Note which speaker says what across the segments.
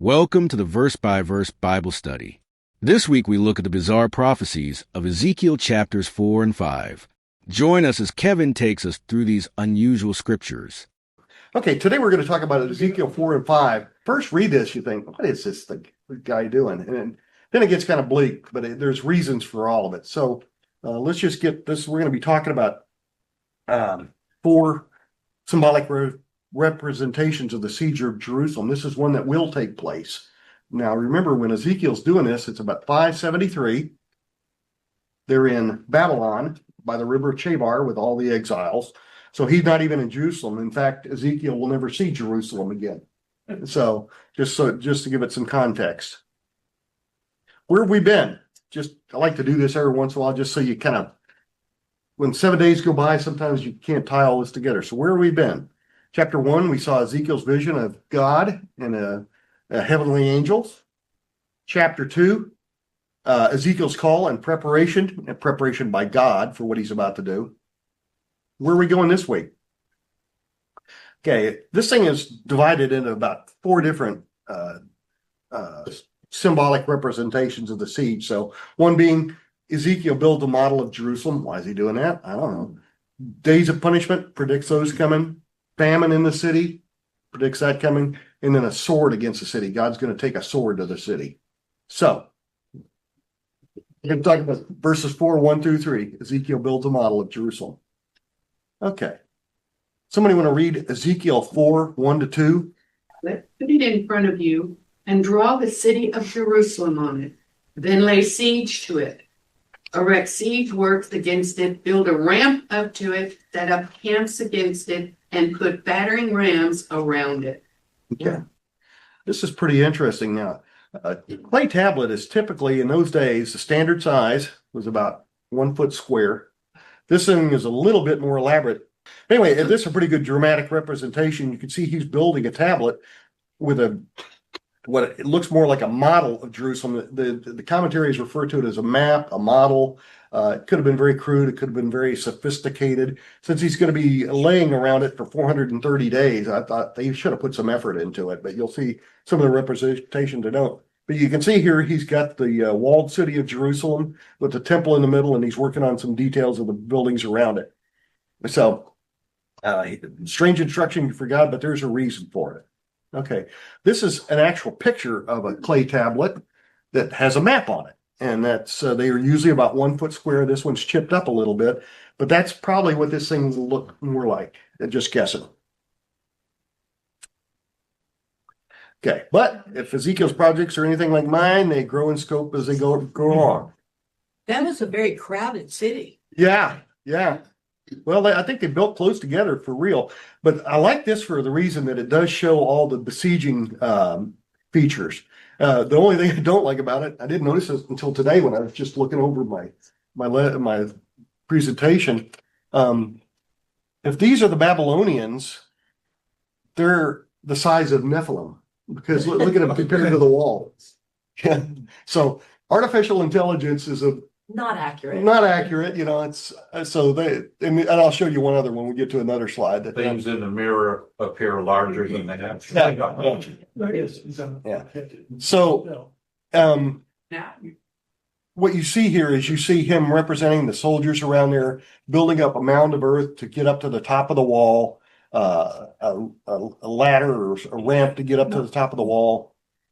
Speaker 1: Welcome to the Verse by Verse Bible Study. This week we look at the bizarre prophecies of Ezekiel chapters 4 and 5. Join us as Kevin takes us through these unusual scriptures.
Speaker 2: Okay, today we're going to talk about Ezekiel 4 and 5. First, read this, you think, what is this guy doing? And then it gets kind of bleak, but there's reasons for all of it. So let's just get this. We're going to be talking about four symbolic representations of the siege of Jerusalem. This is one that will take place. Now, remember, when Ezekiel's doing this, it's about 573. They're in Babylon by the river Chebar with all the exiles. So he's not even in Jerusalem. In fact, Ezekiel will never see Jerusalem again. So just to give it some context. Where have we been? I like to do this every once in a while, just so you kind of, when 7 days go by, sometimes you can't tie all this together. So where have we been? Chapter 1, we saw Ezekiel's vision of God and a heavenly angels. Chapter 2, Ezekiel's call and preparation by God for what he's about to do. Where are we going this week? Okay, this thing is divided into about four different symbolic representations of the siege. So one being Ezekiel builds a model of Jerusalem. Why is he doing that? I don't know. Days of punishment, predicts those coming. Famine in the city, predicts that coming. And then a sword against the city. God's going to take a sword to the city. So, we're going to talk about verses 4, 1 through 3. Ezekiel builds a model of Jerusalem. Okay. Somebody want to read Ezekiel 4, 1 to 2?
Speaker 3: Put it in front of you and draw the city of Jerusalem on it. Then lay siege to it. Erect siege works against it. Build a ramp up to it. Set up camps against it. And put battering rams around it.
Speaker 2: Okay. This is pretty interesting now. A clay tablet is typically, in those days, the standard size was about 1 foot square. This thing is a little bit more elaborate. Anyway, this is a pretty good dramatic representation. You can see he's building a tablet with what it looks more like a model of Jerusalem. The commentaries refer to it as a map, a model. It could have been very crude. It could have been very sophisticated. Since he's going to be laying around it for 430 days, I thought they should have put some effort into it. But you'll see some of the representation to note. But you can see here he's got the walled city of Jerusalem with the temple in the middle, and he's working on some details of the buildings around it. So, strange instruction for God, but there's a reason for it. Okay, this is an actual picture of a clay tablet that has a map on it. And that's they are usually about 1 foot square. This one's chipped up a little bit, but that's probably what this thing will look more like. Just guessing. Okay, but if Ezekiel's projects are anything like mine, they grow in scope as they go along.
Speaker 4: That was a very crowded city.
Speaker 2: Yeah. Well, I think they built close together for real. But I like this for the reason that it does show all the besieging features. The only thing I don't like about it, I didn't notice this until today when I was just looking over my presentation. If these are the Babylonians, they're the size of Nephilim because look at them compared to the wall. Yeah. So artificial intelligence is
Speaker 4: not accurate.
Speaker 2: It's so and I'll show you one other when we get to another slide.
Speaker 5: Things in the mirror appear larger than they have.
Speaker 2: Yeah. So, what you see here is you see him representing the soldiers around there, building up a mound of earth to get up to the top of the wall, a ladder or a ramp to get up to the top of the wall.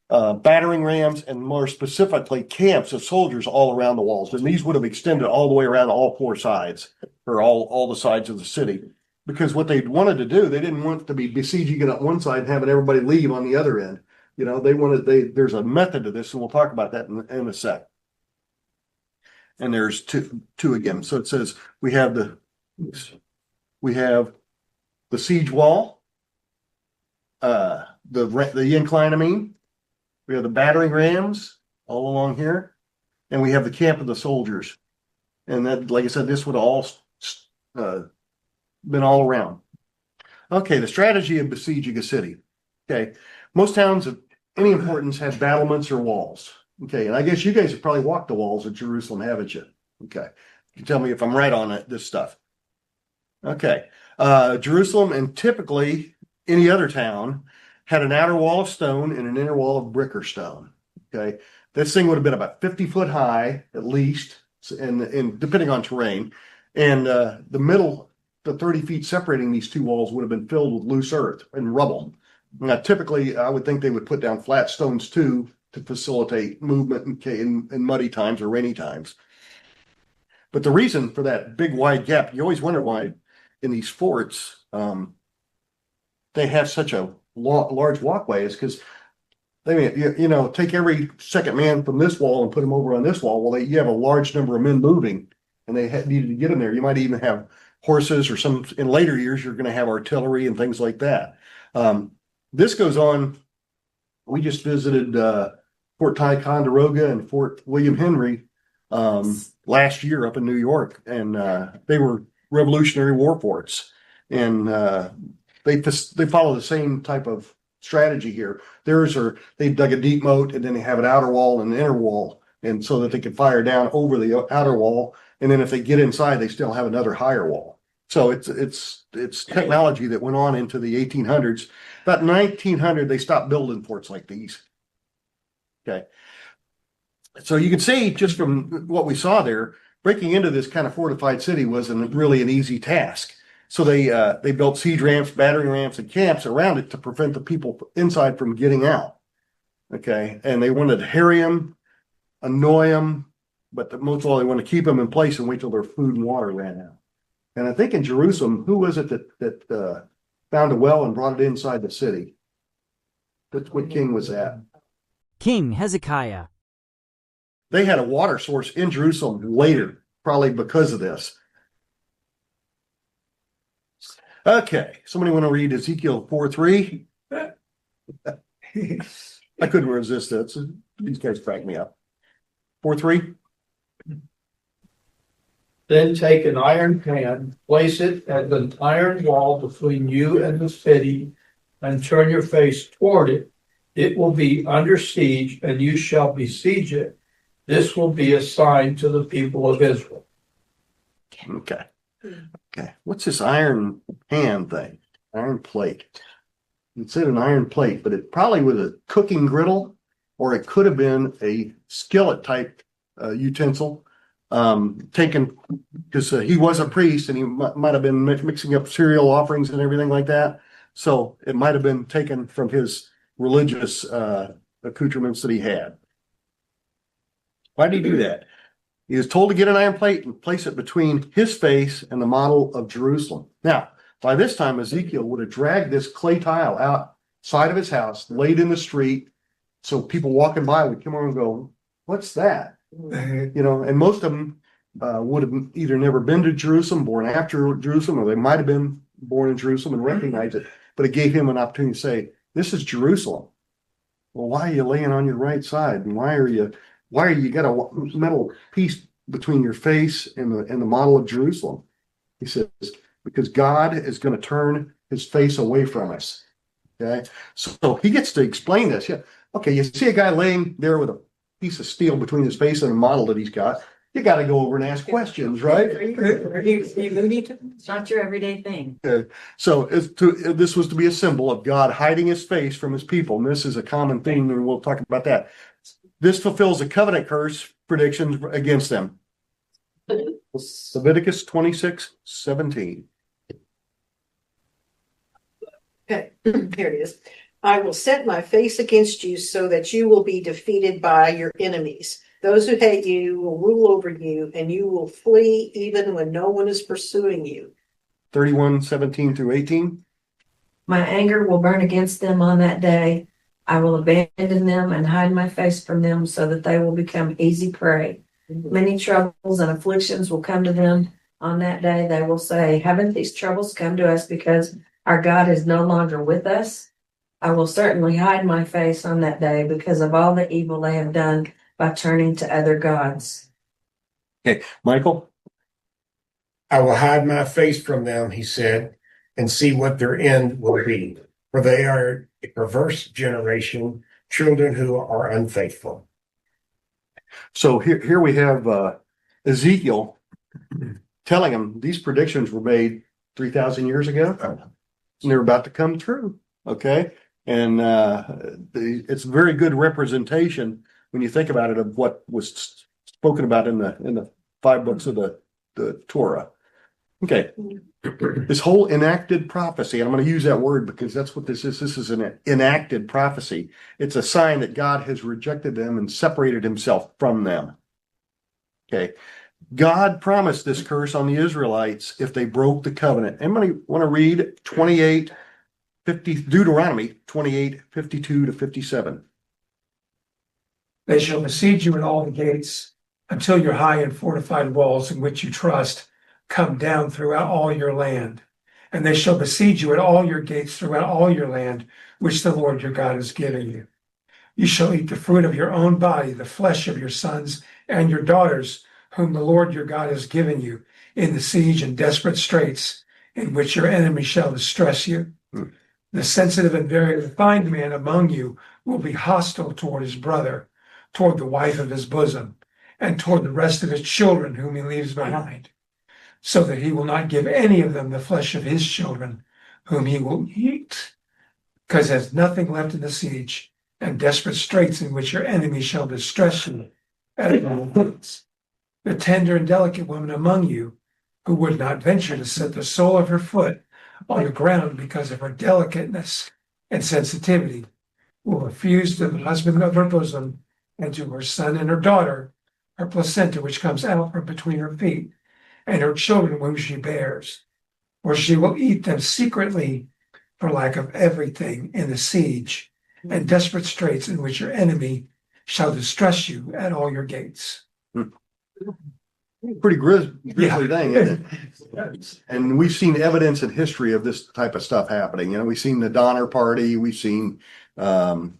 Speaker 2: Battering rams, and more specifically, camps of soldiers all around the walls. And these would have extended all the way around all four sides, or all the sides of the city. Because what they wanted to do, they didn't want to be besieging it on one side and having everybody leave on the other end. There's a method to this, and we'll talk about that in a sec. And there's two again. So it says we have the siege wall, the incline, we have the battering rams all along here, and we have the camp of the soldiers. And that, like I said, this would all been all around. Okay, the strategy of besieging a city. Okay, most towns of any importance have battlements or walls. Okay, and I guess you guys have probably walked the walls of Jerusalem, haven't you? Okay, you can tell me if I'm right on this stuff. Okay, Jerusalem and typically any other town had an outer wall of stone and an inner wall of brick or stone. Okay. This thing would have been about 50 foot high at least, and depending on terrain. And the middle, the 30 feet separating these two walls would have been filled with loose earth and rubble. Now, typically, I would think they would put down flat stones too to facilitate movement in muddy times or rainy times. But the reason for that big wide gap, you always wonder why in these forts they have such a large walkway, is because they, take every second man from this wall and put him over on this wall. Well, you have a large number of men moving, and they needed to get in there. You might even have horses, or in later years, you're going to have artillery and things like that. This goes on. We just visited Fort Ticonderoga and Fort William Henry last year up in New York, and they were Revolutionary War forts, and they follow the same type of strategy here. They dug a deep moat, and then they have an outer wall and an inner wall, and so that they can fire down over the outer wall, and then if they get inside, they still have another higher wall. So it's technology that went on into the 1800s. About 1900, they stopped building forts like these. Okay. So you can see just from what we saw there, breaking into this kind of fortified city wasn't really an easy task. So they built siege ramps, battering ramps, and camps around it to prevent the people inside from getting out. Okay. And they wanted to harry them, annoy them, but most of all, they want to keep them in place and wait till their food and water ran out. And I think in Jerusalem, who was it that found a well and brought it inside the city? What king was that?
Speaker 6: King Hezekiah.
Speaker 2: They had a water source in Jerusalem later, probably because of this. Okay, somebody want to read Ezekiel 4:3? I couldn't resist it. These guys crack me up. 4:3.
Speaker 7: Then take an iron pan, place it at an iron wall between you and the city, and turn your face toward it. It will be under siege, and you shall besiege it. This will be a sign to the people of Israel.
Speaker 2: Okay. Okay. What's this iron pan thing? Iron plate. It said an iron plate, but it probably was a cooking griddle, or it could have been a skillet type utensil. Taken because he was a priest, and he might have been mixing up cereal offerings and everything like that. So it might have been taken from his religious accoutrements that he had. Why did he do that? He was told to get an iron plate and place it between his face and the model of Jerusalem. Now, by this time, Ezekiel would have dragged this clay tile outside of his house, laid in the street, so people walking by would come over and go, "What's that?" And most of them would have either never been to Jerusalem, born after Jerusalem, or they might have been born in Jerusalem and recognized it. But it gave him an opportunity to say, "This is Jerusalem." Well, why are you laying on your right side? And why are you got a metal piece between your face and the model of Jerusalem? He says, because God is going to turn his face away from us. Okay. So he gets to explain this. Yeah. Okay. You see a guy laying there with a piece of steel between his face and a model that he's got. You got to go over and ask questions, right?
Speaker 4: It's not your everyday thing.
Speaker 2: So this was to be a symbol of God hiding his face from his people. And this is a common theme, and we'll talk about that. This fulfills the covenant curse predictions against them. Leviticus 26:17.
Speaker 8: Okay, here it is. I will set my face against you so that you will be defeated by your enemies. Those who hate you will rule over you, and you will flee even when no one is pursuing you.
Speaker 2: 31:17-18.
Speaker 4: My anger will burn against them on that day. I will abandon them and hide my face from them so that they will become easy prey. Many troubles and afflictions will come to them on that day. They will say, haven't these troubles come to us because our God is no longer with us? I will certainly hide my face on that day because of all the evil they have done by turning to other gods.
Speaker 2: Okay, Michael?
Speaker 9: I will hide my face from them, he said, and see what their end will be. For they are a perverse generation, children who are unfaithful.
Speaker 2: So here we have Ezekiel telling him these predictions were made 3,000 years ago, and they're about to come true. Okay, And it's a very good representation when you think about it of what was spoken about in the 5 books of the Torah. Okay. This whole enacted prophecy, and I'm going to use that word because that's what this is. This is an enacted prophecy. It's a sign that God has rejected them and separated himself from them. Okay. God promised this curse on the Israelites if they broke the covenant. Anybody want to read 28:50, Deuteronomy 28:52 to 57?
Speaker 10: They shall besiege you at all the gates until your high and fortified walls in which you trust come down throughout all your land. And they shall besiege you at all your gates throughout all your land, which the Lord your God is giving you. You shall eat the fruit of your own body, the flesh of your sons and your daughters, whom the Lord your God has given you, in the siege and desperate straits in which your enemy shall distress you. The sensitive and very refined man among you will be hostile toward his brother, toward the wife of his bosom, and toward the rest of his children whom he leaves behind, so that he will not give any of them the flesh of his children, whom he will eat, because there's nothing left in the siege and desperate straits in which your enemy shall distress you at all points. The tender and delicate woman among you, who would not venture to set the sole of her foot on the ground because of her delicateness and sensitivity, will refuse to the husband of her bosom and to her son and her daughter her placenta which comes out from between her feet, and her children whom she bears, or she will eat them secretly for lack of everything in the siege and desperate straits in which your enemy shall distress you at all your gates.
Speaker 2: Pretty grisly thing, isn't it? And we've seen evidence in history of this type of stuff happening. We've seen the Donner Party. We've seen, even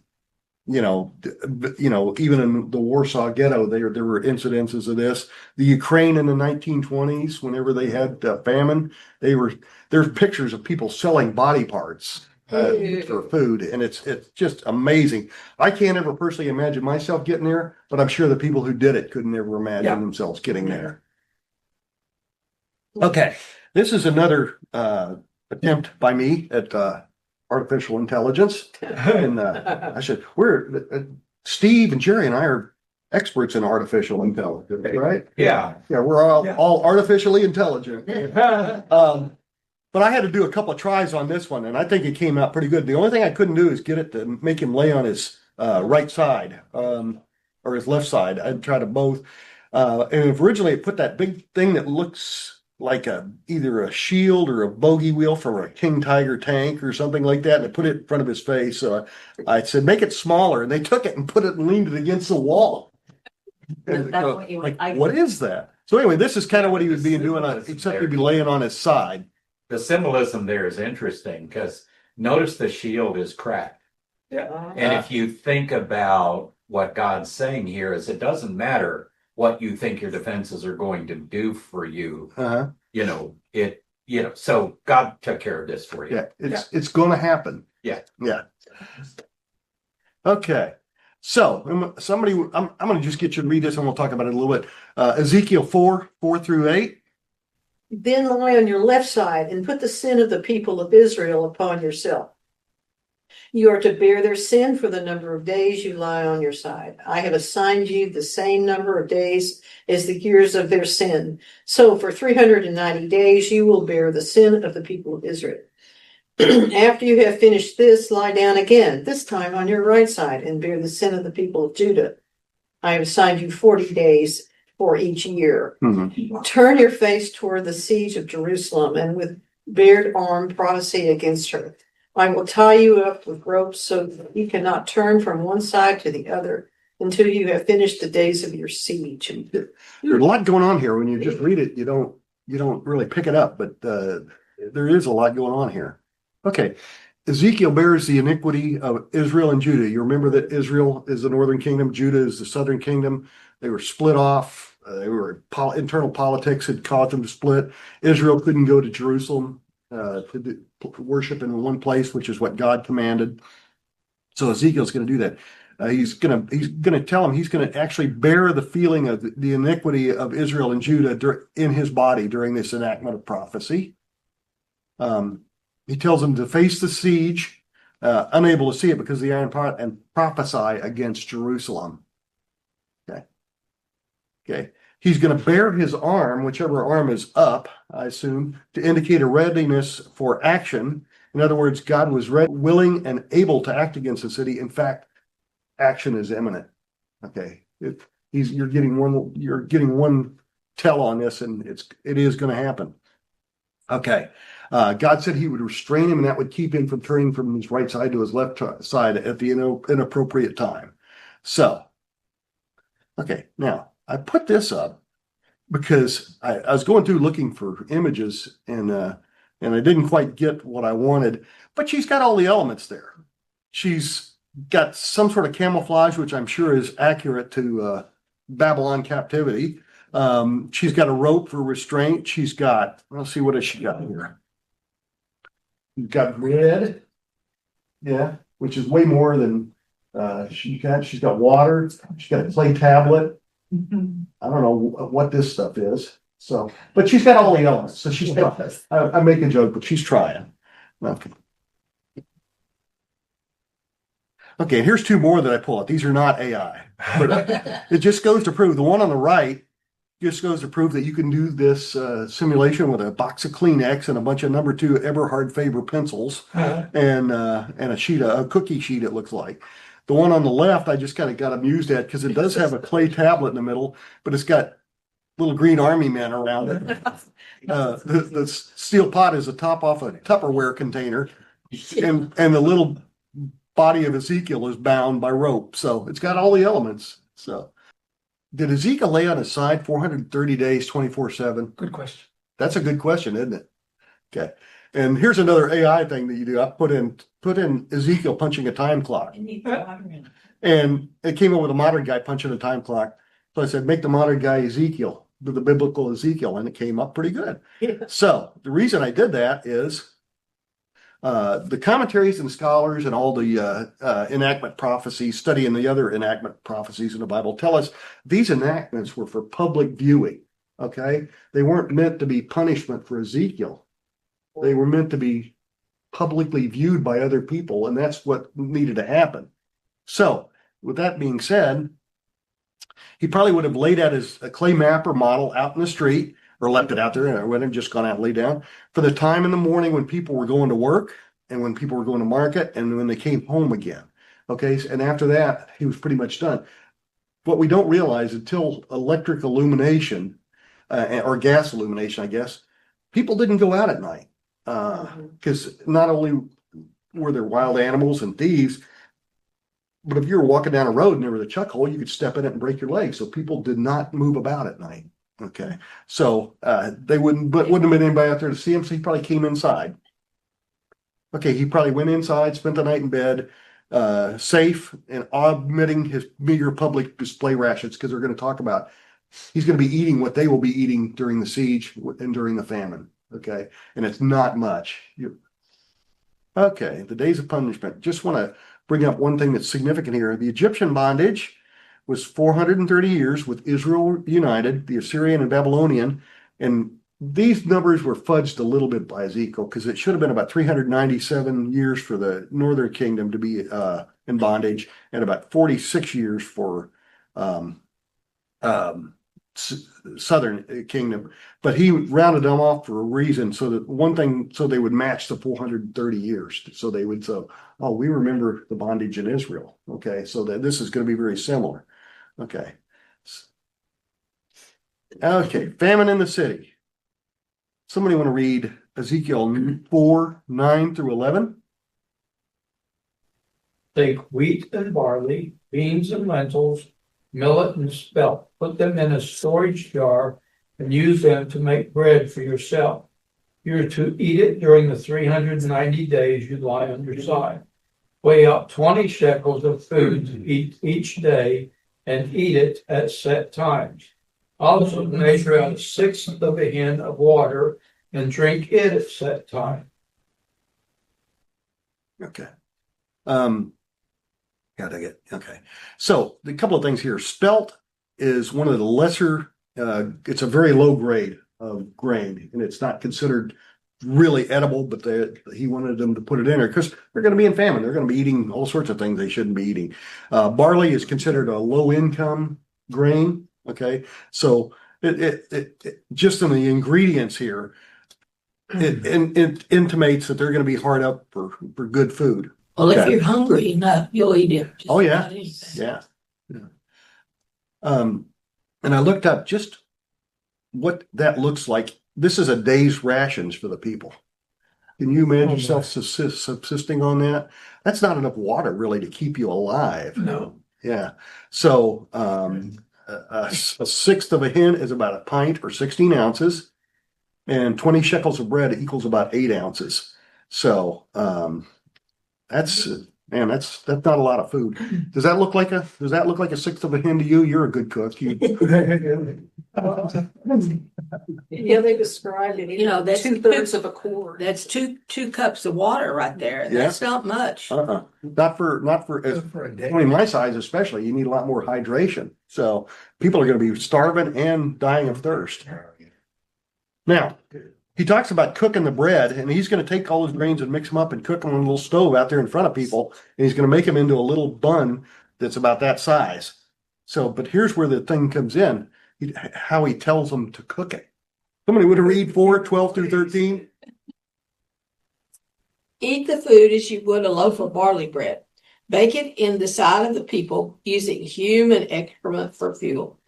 Speaker 2: in the Warsaw Ghetto, there were incidences of this. The Ukraine in the 1920s, whenever they had famine, there's pictures of people selling body parts for food, and it's just amazing. I can't ever personally imagine myself getting there, but I'm sure the people who did it couldn't ever imagine themselves getting there. Okay, this is another attempt by me at artificial intelligence, and Steve and Jerry and I are experts in artificial intelligence, right?
Speaker 5: Yeah.
Speaker 2: We're all artificially intelligent. But I had to do a couple of tries on this one, and I think it came out pretty good. The only thing I couldn't do is get it to make him lay on his right side or his left side. I'd try to both. And originally it put that big thing that looks like either a shield or a bogey wheel from a King Tiger tank or something like that, and I put it in front of his face. So I said, make it smaller, and they took it and put it and leaned it against the wall. And what is that? So anyway, this is kind of what he would be doing, except he'd be laying on his side.
Speaker 5: The symbolism there is interesting because notice the shield is cracked.
Speaker 10: Yeah.
Speaker 5: And if you think about what God's saying here is it doesn't matter what you think your defenses are going to do for you. So God took care of this for you.
Speaker 2: It's going to happen. Yeah. Okay. So I'm going to just get you to read this and we'll talk about it a little bit. Ezekiel 4:4-8.
Speaker 8: Then lie on your left side and put the sin of the people of Israel upon yourself. You are to bear their sin for the number of days you lie on your side. I have assigned you the same number of days as the years of their sin. So for 390 days you will bear the sin of the people of Israel. After you have finished this, lie down again, this time on your right side, and bear the sin of the people of Judah. I have assigned you 40 days for each year. Mm-hmm. Turn your face toward the siege of Jerusalem and with bared arm prophesy against her. I will tie you up with ropes so that you cannot turn from one side to the other until you have finished the days of your siege.
Speaker 2: There's a lot going on here. When you just read it, you don't really pick it up, but there is a lot going on here. Okay. Ezekiel bears the iniquity of Israel and Judah. You remember that Israel is the northern kingdom, Judah is the southern kingdom. They were split off. Internal politics had caused them to split. Israel couldn't go to Jerusalem to worship in one place, which is what God commanded. So Ezekiel's going to do that. He's going to tell him he's going to actually bear the feeling of the iniquity of Israel and Judah in his body during this enactment of prophecy. He tells them to face the siege, unable to see it because of the iron pot, and prophesy against Jerusalem. Okay. Okay. He's going to bear his arm, whichever arm is up, I assume, to indicate a readiness for action. In other words, God was ready, willing, and able to act against the city. In fact, action is imminent. Okay. You're getting one tell on this, and it is going to happen. Okay. God said he would restrain him, and that would keep him from turning from his right side to his left side at the inappropriate time. So, okay, now I put this up because I was going through looking for images, and I didn't quite get what I wanted, but she's got all the elements there. She's got some sort of camouflage, which I'm sure is accurate to Babylon captivity. She's got a rope for restraint. Let's see, what has she got here? You've got bread, yeah, which is way more than she's got water. She's got a clay tablet. I don't know what this stuff is. So, but she's got all the elements. So she's got. I make a joke, but she's trying. Okay. Okay, and here's two more that I pull out. These are not AI, but it just goes to prove the one on the right just goes to prove that you can do this simulation with a box of Kleenex and a bunch of number 2 Eberhard Faber pencils and a cookie sheet, it looks like. The one on the left, I just kind of got amused at because it does have a clay tablet in the middle, but it's got little green army men around it. The steel pot is the top off a Tupperware container, and the little body of Ezekiel is bound by rope. So it's got all the elements. So did Ezekiel lay on his side 430 days, 24/7?
Speaker 10: Good question.
Speaker 2: That's a good question, isn't it? Okay. And here's another AI thing that you do. I put in Ezekiel punching a time clock. And it came up with a modern guy punching a time clock. So I said, make the modern guy Ezekiel, the biblical Ezekiel, and it came up pretty good. So the reason I did that is the commentaries and scholars and all the enactment prophecies, studying the other enactment prophecies in the Bible, tell us these enactments were for public viewing. Okay, they weren't meant to be punishment for Ezekiel. They were meant to be publicly viewed by other people, and that's what needed to happen. So, with that being said, he probably would have laid out a clay mapper model out in the street, or left it out there, and would have just gone out and laid down for the time in the morning when people were going to work and when people were going to market and when they came home again. Okay, and after that, he was pretty much done. What we don't realize until electric illumination or gas illumination, I guess, people didn't go out at night because not only were there wild animals and thieves, but if you were walking down a road and there was a chuck hole, you could step in it and break your leg. So people did not move about at night. Okay, so they wouldn't have been anybody out there to see him, so he probably came inside. Okay, he probably went inside, spent the night in bed, safe, and omitting his meager public display rations, because they're going to talk about he's going to be eating what they will be eating during the siege and during the famine. Okay, and it's not much. Okay, the days of punishment. Just want to bring up one thing that's significant here. The Egyptian bondage was 430 years with Israel united, the Assyrian and Babylonian, and these numbers were fudged a little bit by Ezekiel because it should have been about 397 years for the northern kingdom to be in bondage and about 46 years for southern kingdom. But he rounded them off for a reason, so they would match the 430 years. So they would say, oh, we remember the bondage in Israel. Okay, so that this is going to be very similar. Okay. Okay, famine in the city. Somebody want to read Ezekiel 4:9-11?
Speaker 7: Take wheat and barley, beans and lentils, millet and spelt, put them in a storage jar and use them to make bread for yourself. You're to eat it during the 390 days you lie on your side. Weigh out 20 shekels of food to eat each day and eat it at set times. Also measure out 1/6 of a hin of water and drink it at set time.
Speaker 2: Okay. Got it. Okay. So a couple of things here. Spelt is one of the lesser, it's a very low grade of grain, and it's not considered really edible, but he wanted them to put it in there because they're going to be in famine. They're going to be eating all sorts of things they shouldn't be eating. Barley is considered a low income grain. Okay. So it just in the ingredients here, it intimates that they're going to be hard up for good food.
Speaker 11: Well, if
Speaker 2: Okay.
Speaker 11: you're hungry enough, you'll eat it.
Speaker 2: Oh, yeah. Yeah. And I looked up just what that looks like. This is a day's rations for the people. Can you imagine yourself subsisting on that? That's not enough water really to keep you alive.
Speaker 10: No.
Speaker 2: Yeah. So a sixth of a hin is about a pint or 16 ounces, and 20 shekels of bread equals about 8 ounces. So that's not a lot of food. Does that look like a sixth of a hen to you? You're a good cook.
Speaker 8: Yeah, they described it,
Speaker 11: You know, that's
Speaker 8: 2/3 of a quart.
Speaker 11: That's two cups of water right there. That's not much.
Speaker 2: Not for
Speaker 10: For a day.
Speaker 2: I mean, my size especially, you need a lot more hydration. So people are going to be starving and dying of thirst. Now, he talks about cooking the bread, and he's going to take all his grains and mix them up and cook them on a little stove out there in front of people, and he's going to make them into a little bun that's about that size. So, but here's where the thing comes in, how he tells them to cook it. Somebody would read 4:12 through 13.
Speaker 11: Eat the food as you would a loaf of barley bread. Bake it in the sight of the people using human excrement for fuel.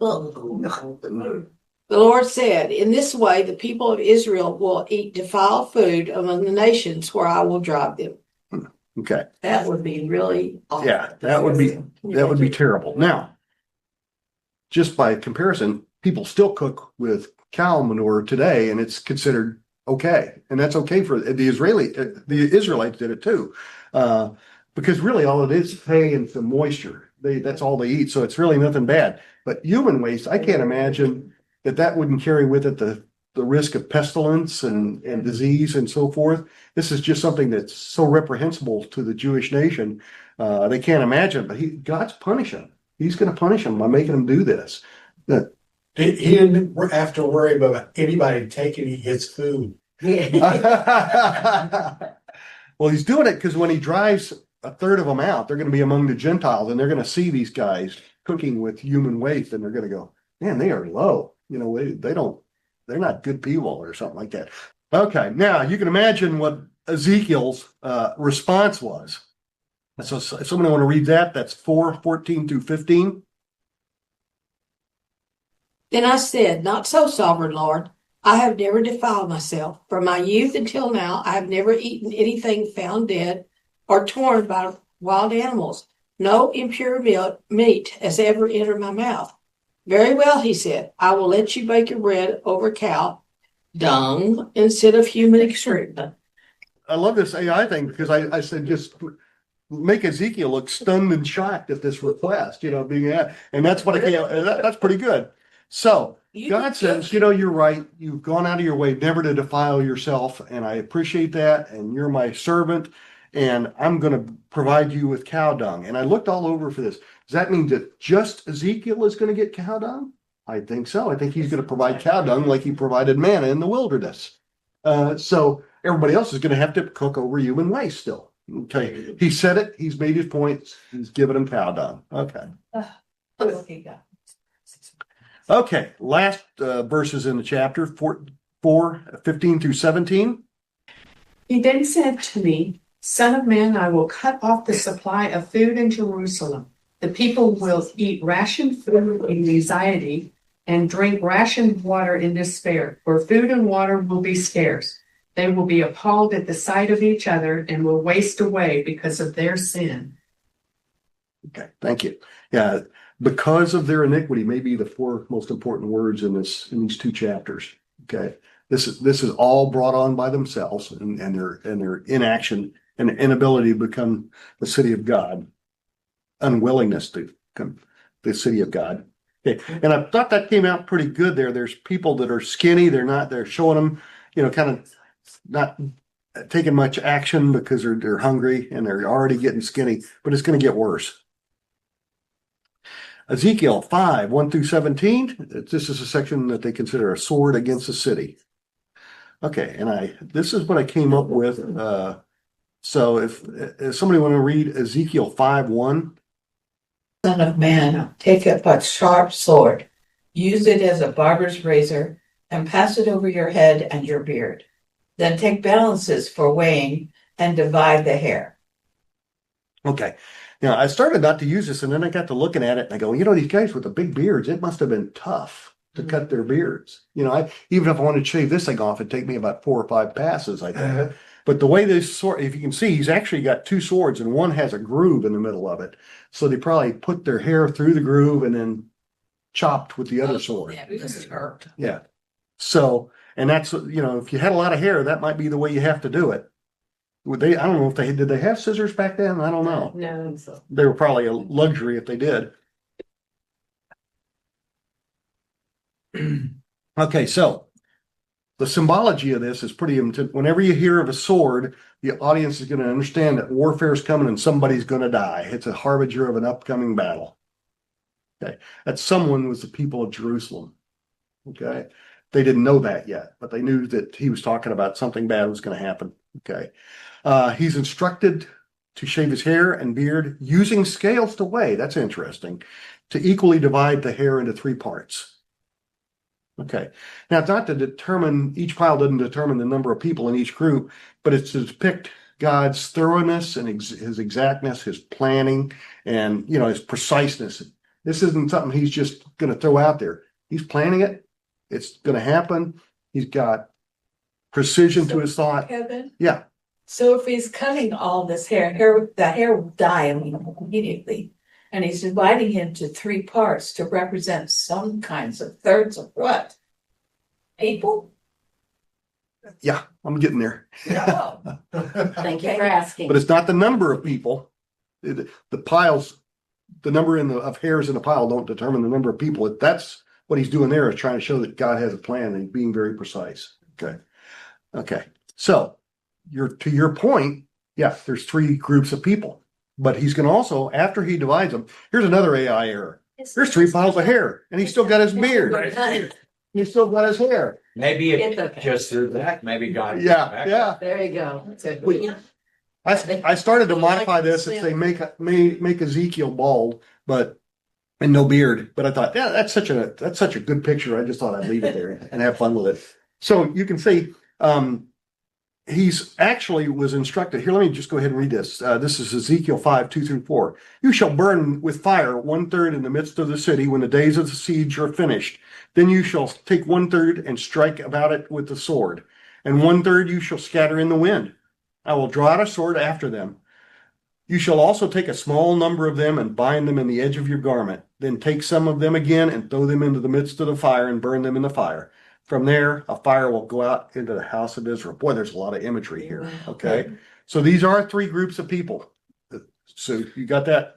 Speaker 11: The Lord said, in this way, the people of Israel will eat defiled food among the nations where I will drive them.
Speaker 2: Okay.
Speaker 11: That would be really awful.
Speaker 2: Yeah, that would be terrible. Now, just by comparison, people still cook with cow manure today, and it's considered okay. And that's okay for the Israelites did it too. Because really all it is hay and some moisture. That's all they eat. So it's really nothing bad. But human waste, I can't imagine that wouldn't carry with it the risk of pestilence and disease and so forth. This is just something that's so reprehensible to the Jewish nation. They can't imagine, but God's punishing. He's going to punish them by making them do this.
Speaker 9: He didn't have to worry about anybody taking his food.
Speaker 2: Well, he's doing it because when he drives a third of them out, they're going to be among the Gentiles, and they're going to see these guys cooking with human waste, and they're going to go, man, they are low. You know, they're not good people or something like that. Okay, now you can imagine what Ezekiel's response was. So if someone want to read that, that's 4:14 through 15.
Speaker 11: Then I said, not so, sovereign Lord. I have never defiled myself. From my youth until now, I have never eaten anything found dead or torn by wild animals. No impure meat has ever entered my mouth. Very well, he said, I will let you bake your bread over cow dung instead of human excrement.
Speaker 2: I love this AI thing because I said just make Ezekiel look stunned and shocked at this request, and that's what that's pretty good. So God says, you're right. You've gone out of your way never to defile yourself, and I appreciate that, and you're my servant, and I'm going to provide you with cow dung. And I looked all over for this. Does that mean that just Ezekiel is going to get cow dung? I think so. I think he's going to provide cow dung like he provided manna in the wilderness. So everybody else is going to have to cook over human waste still. Okay. He said it. He's made his points. He's given them cow dung. Okay. Okay. Last verses in the chapter, 4:15 through 17.
Speaker 3: He then said to me, Son of man, I will cut off the supply of food in Jerusalem. The people will eat rationed food in anxiety and drink rationed water in despair, for food and water will be scarce. They will be appalled at the sight of each other and will waste away because of their sin.
Speaker 2: Okay, thank you. Yeah, because of their iniquity may be the four most important words in these two chapters. Okay, this is all brought on by themselves and their inaction and inability to become the city of God, unwillingness to become the city of God. Okay, and I thought that came out pretty good there. There's people that are skinny. They're showing them, kind of not taking much action because they're hungry and they're already getting skinny, but it's going to get worse. Ezekiel 5:1 through 17. This is a section that they consider a sword against the city. Okay, and this is what I came up with. So if somebody want to read Ezekiel 5:1.
Speaker 12: Son of man, take up a sharp sword, use it as a barber's razor, and pass it over your head and your beard. Then take balances for weighing and divide the hair.
Speaker 2: Okay. Now I started not to use this, and then I got to looking at it and I go, these guys with the big beards, it must have been tough to cut their beards. Even if I wanted to shave this thing off, it'd take me about 4 or 5 passes, I think. But the way this sword, if you can see, he's actually got 2 swords and one has a groove in the middle of it. So they probably put their hair through the groove and then chopped with the other sword.
Speaker 12: Yeah, this hurt.
Speaker 2: Yeah. So, and that's, if you had a lot of hair, that might be the way you have to do it. I don't know if did they have scissors back then? I don't know.
Speaker 12: No, so.
Speaker 2: They were probably a luxury if they did. Okay, so the symbology of this is pretty, whenever you hear of a sword, the audience is going to understand that warfare is coming and somebody's going to die. It's a harbinger of an upcoming battle. Okay, that someone was the people of Jerusalem. Okay, they didn't know that yet, but they knew that he was talking about something bad was going to happen. Okay, he's instructed to shave his hair and beard using scales to weigh. That's interesting. To equally divide the hair into 3 parts. Okay. Now, it's not to determine, each pile doesn't determine the number of people in each group, but it's to depict God's thoroughness and his exactness, his planning, and, his preciseness. This isn't something he's just going to throw out there. He's planning it. It's going to happen. He's got precision to his thought.
Speaker 12: Kevin?
Speaker 2: Yeah.
Speaker 12: So if he's cutting all this hair, the hair will die immediately. And he's dividing it into 3 parts to represent some kinds of thirds of what? People?
Speaker 2: Yeah, I'm getting there.
Speaker 12: No.
Speaker 4: Thank you for asking.
Speaker 2: But it's not the number of people. The piles, the number of hairs in a pile don't determine the number of people. That's what he's doing there, is trying to show that God has a plan and he's being very precise. Okay. So to your point, yeah, there's 3 groups of people. But he's going to also, after he divides them, here's another AI error. There's 3 piles of hair, and he's still got his beard. He's still got his hair.
Speaker 5: Maybe it just through that. Maybe God.
Speaker 2: Yeah.
Speaker 12: There you go.
Speaker 2: I started to modify this if they make Ezekiel bald, and no beard. But I thought, yeah, that's such a good picture. I just thought I'd leave it there and have fun with it. So you can see, he's actually was instructed. Here, let me just go ahead and read this. This is Ezekiel 5:2-4. You shall burn with fire 1/3 in the midst of the city when the days of the siege are finished. Then you shall take 1/3 and strike about it with the sword, and 1/3 you shall scatter in the wind. I will draw out a sword after them. You shall also take a small number of them and bind them in the edge of your garment. Then take some of them again and throw them into the midst of the fire and burn them in the fire. From there, a fire will go out into the house of Israel. Boy, there's a lot of imagery here. Okay. So these are 3 groups of people. So you got that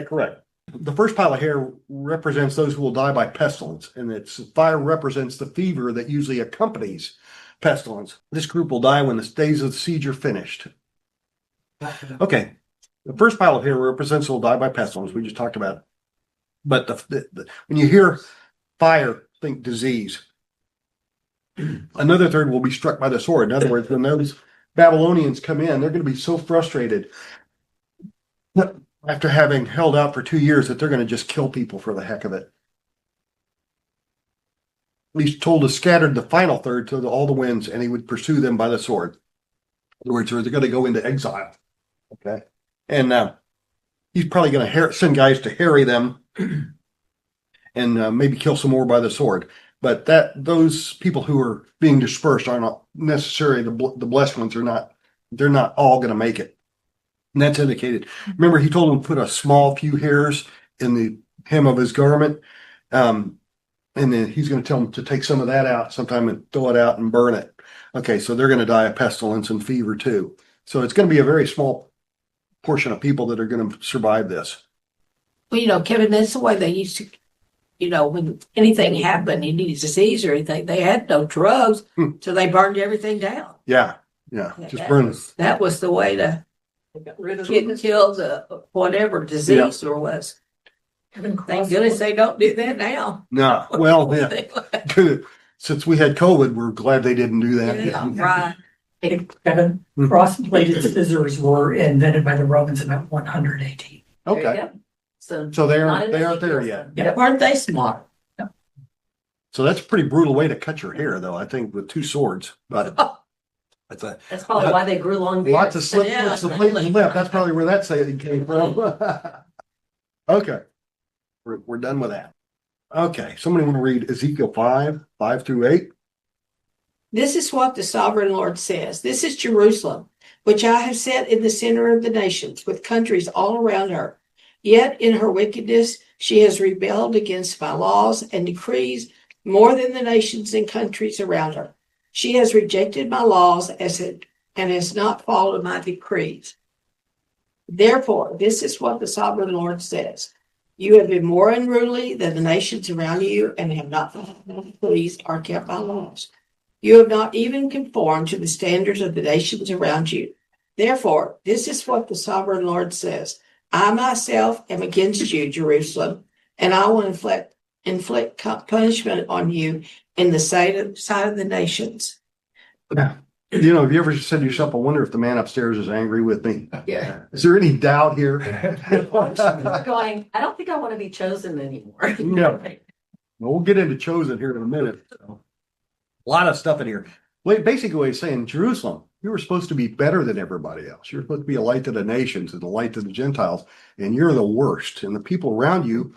Speaker 2: correct. The first pile of hair represents those who will die by pestilence, and fire represents the fever that usually accompanies pestilence. This group will die when the days of the siege are finished. Okay. The first pile of hair represents who will die by pestilence. We just talked about it. But when you hear fire, think disease. Another 1/3 will be struck by the sword. In other words, when those Babylonians come in, they're going to be so frustrated after having held out for 2 years that they're going to just kill people for the heck of it. He's told to scatter the final 1/3 to all the winds, and he would pursue them by the sword. In other words, they're going to go into exile. Okay, and he's probably going to send guys to harry them, and maybe kill some more by the sword. But those people who are being dispersed are not necessarily the blessed ones. They're not all going to make it. And that's indicated. Remember, he told them to put a small few hairs in the hem of his garment. And then he's going to tell them to take some of that out sometime and throw it out and burn it. Okay, so they're going to die of pestilence and fever too. So it's going to be a very small portion of people that are going to survive this.
Speaker 11: Well, Kevin, that's the way they used to, when anything happened, any disease or anything, they had no drugs, so they burned everything down.
Speaker 2: Yeah. Just burn it.
Speaker 11: That was the way to kill the whatever disease there was. Thank goodness they don't do that now.
Speaker 2: No, well, yeah. since we had COVID, we're glad they didn't do that.
Speaker 4: Yeah, right.
Speaker 13: Kevin, cross-bladed scissors were invented by the Romans about 100 AD.
Speaker 4: There you
Speaker 2: Okay,
Speaker 4: go. So
Speaker 2: so they
Speaker 4: not
Speaker 2: aren't
Speaker 4: in
Speaker 2: they aren't there
Speaker 4: Ezekiel's
Speaker 2: yet.
Speaker 4: then.
Speaker 11: Aren't they smart?
Speaker 2: So that's a pretty brutal way to cut your hair, though. I think with two swords, but that's a
Speaker 4: That's probably why they grew long beards.
Speaker 2: lots of slip,
Speaker 11: Yeah.
Speaker 2: completely left. That's probably where that saying came from. Okay, we're done with that. Okay, somebody want to read Ezekiel 5:5-8?
Speaker 11: This is what the sovereign Lord says. This is Jerusalem, which I have set in the center of the nations, with countries all around her. Yet in her wickedness, she has rebelled against my laws and decrees more than the nations and countries around her. She has rejected my laws and has not followed my decrees. Therefore, this is what the sovereign Lord says. You have been more unruly than the nations around you and have not followed my decrees or kept my laws. You have not even conformed to the standards of the nations around you. Therefore, this is what the sovereign Lord says. I myself am against you, Jerusalem, and I will inflict punishment on you in the sight of the nations.
Speaker 2: You know, have you ever said to yourself, I wonder if the man upstairs is angry with me?
Speaker 4: Yeah.
Speaker 2: Is there any doubt here?
Speaker 4: Going, I don't think I want to be chosen anymore.
Speaker 2: No. Well, we'll get into chosen here in a minute. So, a lot of stuff in here. Well, basically, what he's saying, Jerusalem, you were supposed to be better than everybody else. You're supposed to be a light to the nations and a light to the Gentiles, and you're the worst. And the people around you,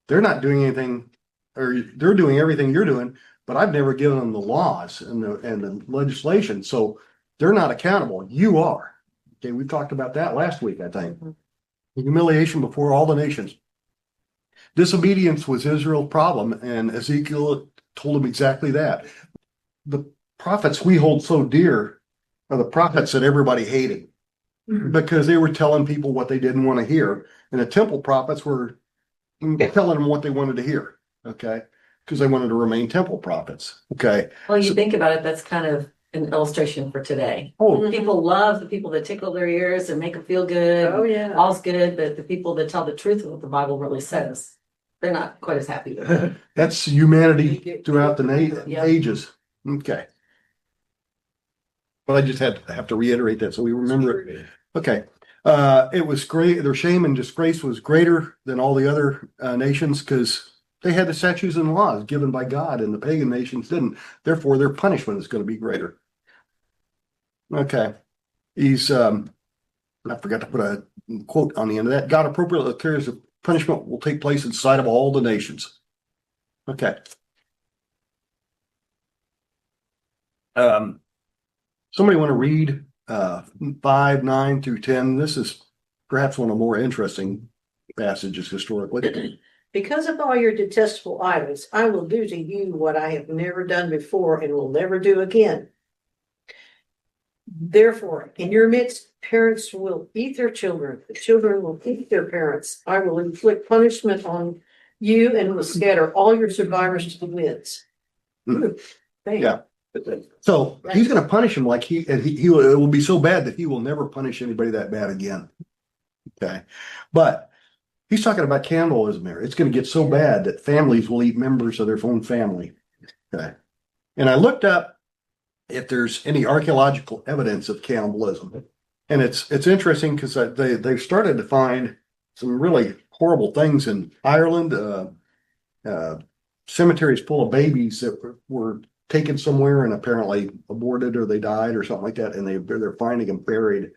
Speaker 2: they're not doing anything, or they're doing everything you're doing, but I've never given them the laws and the legislation, so they're not accountable. You are. Okay, we talked about that last week, I think. Humiliation before all the nations. Disobedience was Israel's problem, and Ezekiel told him exactly that. The prophets we hold so dear are the prophets that everybody hated because they were telling people what they didn't want to hear, and the temple prophets were telling them what they wanted to hear. Okay. Because they wanted to remain temple prophets. Okay.
Speaker 4: Well, you think about it, that's kind of an illustration for today.
Speaker 2: Oh,
Speaker 4: People love the people that tickle their ears and make them feel good.
Speaker 8: Oh, yeah.
Speaker 4: All's good, but the people that tell the truth of what the Bible really says, they're not quite as happy with it.
Speaker 2: that's humanity throughout the
Speaker 4: Yeah.
Speaker 2: ages. Okay. Well, I just have to reiterate that so we remember it. Okay. It was great. Their shame and disgrace was greater than all the other nations because they had the statutes and laws given by God, and the pagan nations didn't. Therefore, their punishment is going to be greater. Okay. He's, I forgot to put a quote on the end of that. God appropriately declares the punishment will take place in sight of all the nations. Okay. Somebody want to read 5:9-10? This is perhaps one of the more interesting passages historically.
Speaker 8: Because of all your detestable idols, I will do to you what I have never done before and will never do again. Therefore, in your midst, parents will eat their children, the children will eat their parents. I will inflict punishment on you and will scatter all your survivors to the winds.
Speaker 2: Yeah. So he's going to punish him like he will, it will be so bad that he will never punish anybody that bad again. Okay. But he's talking about cannibalism there. It's going to get so bad that families will eat members of their own family. Okay. And I looked up if there's any archaeological evidence of cannibalism. And it's interesting because they've started to find some really horrible things in Ireland, cemeteries full of babies that were taken somewhere and apparently aborted or they died or something like that. And they're finding them buried.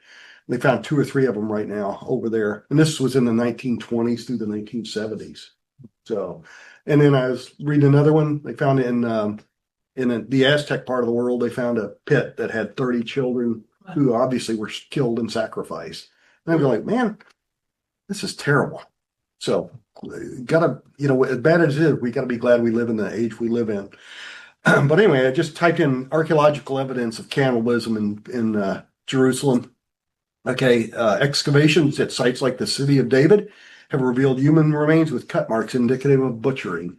Speaker 2: They found 2 or 3 of them right now over there. And this was in the 1920s through the 1970s. So, and then I was reading another one. They found in the Aztec part of the world, they found a pit that had 30 children who obviously were killed and sacrificed. And I'm like, man, this is terrible. So, gotta, as bad as it is, we gotta be glad we live in the age we live in. But anyway, I just typed in archaeological evidence of cannibalism in Jerusalem. Okay, excavations at sites like the city of David have revealed human remains with cut marks indicative of butchering.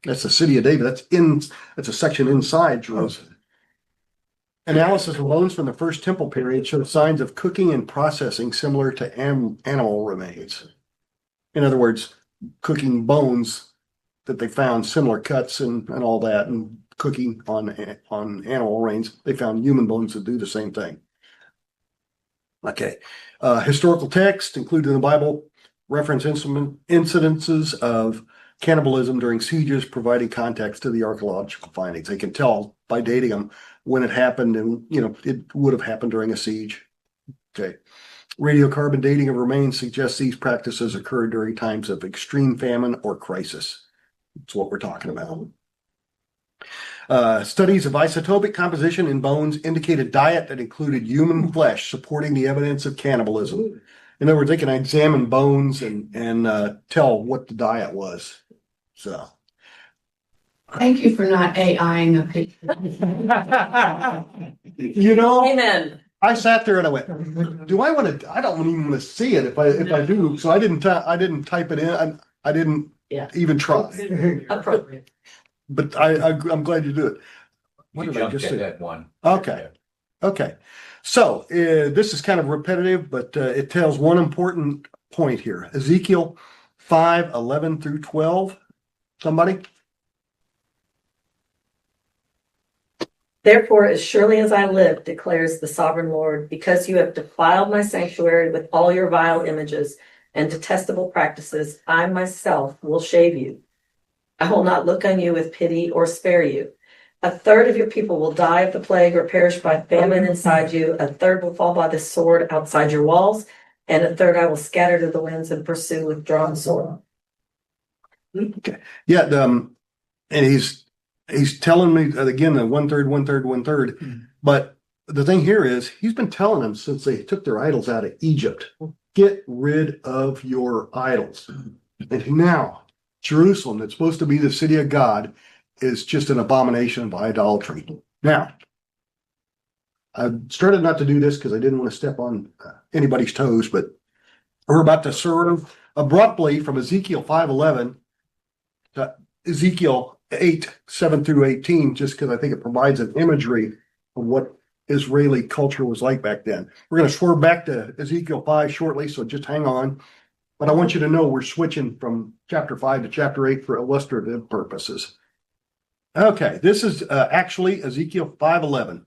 Speaker 2: That's the city of David. That's a section inside Jerusalem. Analysis of bones from the first temple period shows signs of cooking and processing similar to animal remains. In other words, cooking bones that they found similar cuts and all that, and cooking on animal remains. They found human bones that do the same thing. Okay. Historical text included in the Bible reference incidences of cannibalism during sieges, providing context to the archaeological findings. They can tell by dating them when it happened, and it would have happened during a siege. Okay. Radiocarbon dating of remains suggests these practices occurred during times of extreme famine or crisis. That's what we're talking about. Studies of isotopic composition in bones indicate a diet that included human flesh, supporting the evidence of cannibalism. In other words, they can examine bones and tell what the diet was. So,
Speaker 3: Thank you for not AIing a picture.
Speaker 4: Amen.
Speaker 2: I sat there and I went, "Do I want to? I don't even want to see it. If I do, so I didn't type it in. I didn't even try.
Speaker 4: Appropriate.
Speaker 2: But I'm glad you do it. What
Speaker 5: You
Speaker 2: did I
Speaker 5: jumped
Speaker 2: just say?
Speaker 5: ahead one.
Speaker 2: Okay. So this is kind of repetitive, but it tells one important point here. Ezekiel 5:11 through 12. Somebody?
Speaker 4: Therefore, as surely as I live, declares the sovereign Lord, because you have defiled my sanctuary with all your vile images and detestable practices, I myself will shave you. I will not look on you with pity or spare you. A third of your people will die of the plague or perish by famine inside you. A third will fall by the sword outside your walls, and a third I will scatter to the winds and pursue with drawn sword.
Speaker 2: Okay. Yeah. And he's telling me again the one third. But the thing here is he's been telling them since they took their idols out of Egypt, get rid of your idols. And now Jerusalem, that's supposed to be the city of God, is just an abomination of idolatry. Now, I started not to do this because I didn't want to step on anybody's toes, but we're about to serve abruptly from Ezekiel 5:11 to Ezekiel 8:7 through 18, just because I think it provides an imagery of what Israeli culture was like back then. We're going to swerve back to Ezekiel 5 shortly, so just hang on. But I want you to know we're switching from chapter 5 to chapter 8 for illustrative purposes. Okay, this is actually Ezekiel 5:11.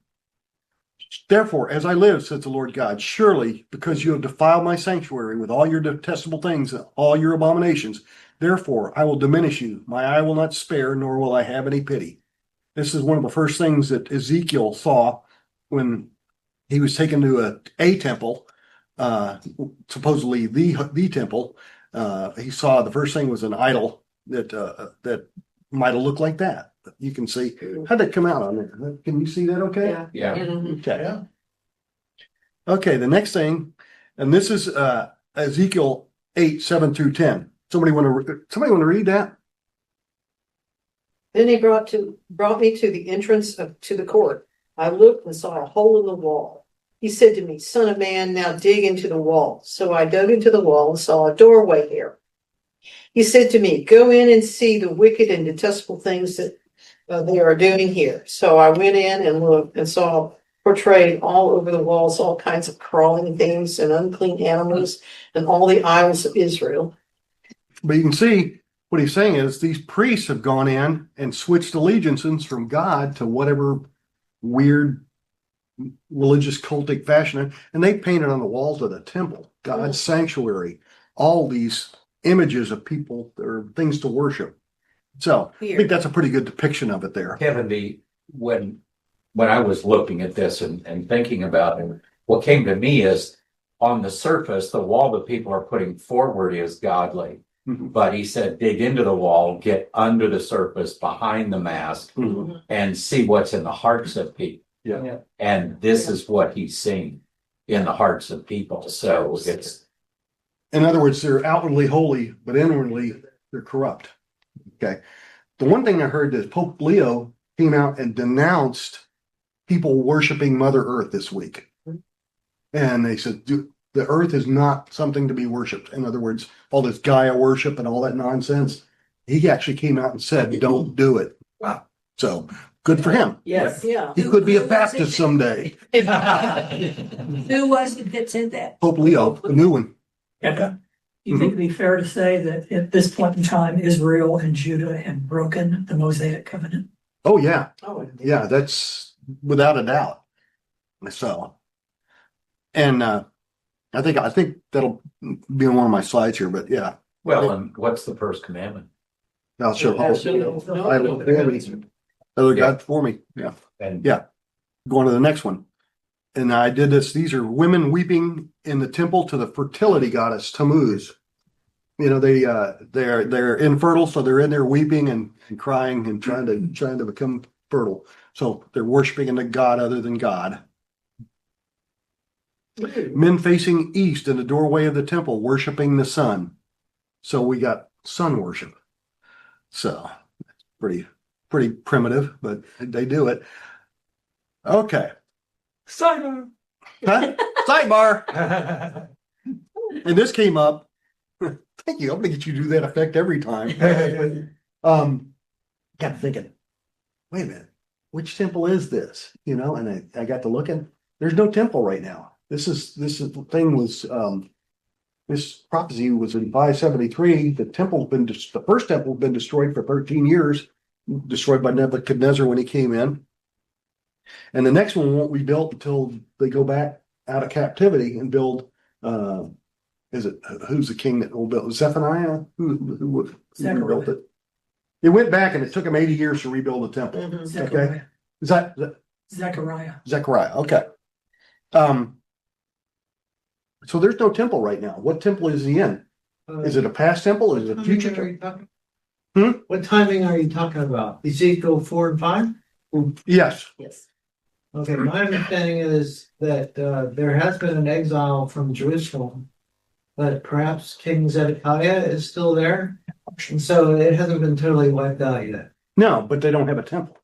Speaker 2: Therefore, as I live, says the Lord God, surely because you have defiled my sanctuary with all your detestable things and all your abominations, therefore I will diminish you. My eye will not spare, nor will I have any pity. This is one of the first things that Ezekiel saw when he was taken to a temple, supposedly the temple. He saw the first thing was an idol that might have looked like that. You can see, how'd that come out on there? Can you see that okay?
Speaker 5: Yeah.
Speaker 2: Okay. Okay, the next thing, and this is Ezekiel 8:7 through 10. Somebody want to read that?
Speaker 8: Then he brought me to the entrance to the court. I looked and saw a hole in the wall. He said to me, "Son of man, now dig into the wall." So I dug into the wall and saw a doorway there. He said to me, "Go in and see the wicked and detestable things that they are doing here." So I went in and looked and saw portrayed all over the walls all kinds of crawling things and unclean animals and all the idols of Israel.
Speaker 2: But you can see what he's saying is these priests have gone in and switched allegiances from God to whatever weird religious cultic fashion, and they painted on the walls of the temple, God's sanctuary, all these images of people or things to worship. So I think that's a pretty good depiction of it there.
Speaker 5: Kevin, when I was looking at this and thinking about it, what came to me is on the surface, the wall that people are putting forward is godly. Mm-hmm. But he said, dig into the wall, get under the surface behind the mask, mm-hmm. and see what's in the hearts of people. Yeah. And this is what he's seeing in the hearts of people. So it's,
Speaker 2: in other words, they're outwardly holy, but inwardly they're corrupt. Okay. The one thing I heard is Pope Leo came out and denounced people worshiping Mother Earth this week. And they said, the earth is not something to be worshipped. In other words, all this Gaia worship and all that nonsense. He actually came out and said, don't do it. Wow. So good for him.
Speaker 4: Yes.
Speaker 8: Yeah.
Speaker 2: He could be a Baptist someday.
Speaker 11: Who was it that said that?
Speaker 2: Pope Leo, the new one.
Speaker 13: Do you think it'd be fair to say that at this point in time, Israel and Judah had broken the Mosaic covenant?
Speaker 2: Oh, yeah.
Speaker 8: Oh,
Speaker 2: Yeah, that's without a doubt. So, and I think that'll be on one of my slides here, but yeah,
Speaker 5: Well, and what's the first commandment?
Speaker 2: I'll show.
Speaker 8: Yeah,
Speaker 2: I will other God before me. Yeah.
Speaker 5: And
Speaker 2: Yeah. Going to the next one. And I did this. These are women weeping in the temple to the fertility goddess Tammuz. You know, they're infertile, so they're in there weeping and crying and trying to become fertile. So they're worshiping a god other than God. Men facing east in the doorway of the temple, worshiping the sun. So we got sun worship. So pretty primitive, but they do it. Okay.
Speaker 13: Simon.
Speaker 2: Huh? Sidebar. And this came up. Thank you. I'm gonna get you to do that effect every time. Kept thinking, wait a minute, which temple is this? You know, and I got to looking. There's no temple right now. This prophecy was in 573. The first temple had been destroyed for 13 years, destroyed by Nebuchadnezzar when he came in. And the next one won't be built until they go back out of captivity and build. Who's the king that will build? Zephaniah? Who built it? It went back and it took him 80 years to rebuild the temple.
Speaker 8: Mhm.
Speaker 13: Zechariah.
Speaker 2: Is that
Speaker 13: Zechariah.
Speaker 2: Zechariah? Okay. So there's no temple right now. What temple is he in? Is it a past temple? Is it a future temple?
Speaker 14: What timing are you talking about? Ezekiel 4 and 5?
Speaker 2: Yes.
Speaker 8: Yes.
Speaker 14: Okay, my understanding is that there has been an exile from Jerusalem, but perhaps King Zedekiah is still there, and so it hasn't been totally wiped out yet.
Speaker 2: No, but they don't have a temple.